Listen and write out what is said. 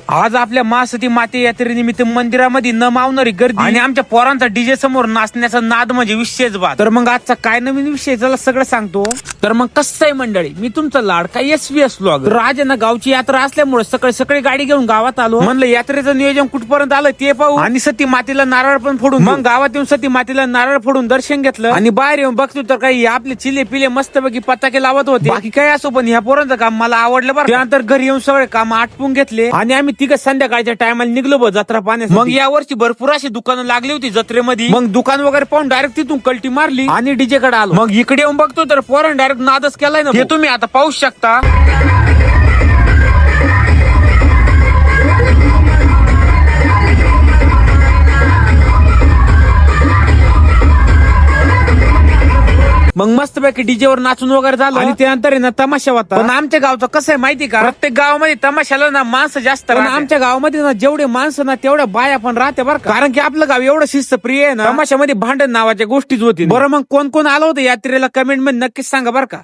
आज आपल्या महासती माते यात्रेनिमित्त मंदिरामध्ये न मावणारी गर्दी आणि आमच्या पोरांचा डीजे समोर नाचण्याचा नाद म्हणजे विषयच बाद. तर मग आजचा काय नवीन विषय चला सगळं सांगतो. तर मग कसं आहे मंडळी, मी तुमचा लाडका SV व्लॉगर. आज ना गावची यात्रा असल्यामुळे सकाळी सकाळी गाडी घेऊन गावात आलो. म्हणलं यात्रेचं नियोजन कुठपर्यंत आलं ते पाहू आणि सती मातेला नारळ पण फोडून. मग गावात येऊन सती मातेला नारळ फोडून दर्शन घेतलं आणि बाहेर येऊन बघतो तर काही आपले चिले पिले मस्तपैकी पताके लावत होते. बाकी काय असो पण ह्या पोरांचं काम मला आवडलं बरं. त्यानंतर घरी येऊन सगळे काम आटपून घेतले आणि आम्ही तिघं संध्याकाळच्या टायमाला निघलो बघ जत्रा पाहण्यास. मग यावर्षी भरपूर अशी दुकानं लागली होती जत्रेमध्ये. मग दुकान वगैरे पाहून डायरेक्ट तिथून कल्टी मारली आणि डीजे कडे आलो. मग इकडे येऊन बघतो तर पोरांनी डायरेक्ट नादच केलाय ना, हे तुम्ही आता पाहू शकता. मग मस्तपैकी डीजे वर नाचून वगैरे झालं आणि त्यानंतर आहे ना तमाशा होता. पण आमच्या गावचं कसं आहे माहिती का, प्रत्येक गावामध्ये तमाशाला ना माणसं जास्त. पण आमच्या गावामध्ये ना जेवढे माणसं ना तेवढ्या बाया पण राहते बरं का. कारण की आपलं गाव एवढं शिस्तप्रिय आहे ना, तमाशामध्ये भांडण नावाच्या गोष्टीच होती. बरं मग कोण कोण आलं होतं यात्रेला कमेंट मध्ये नक्कीच सांगा बरं का.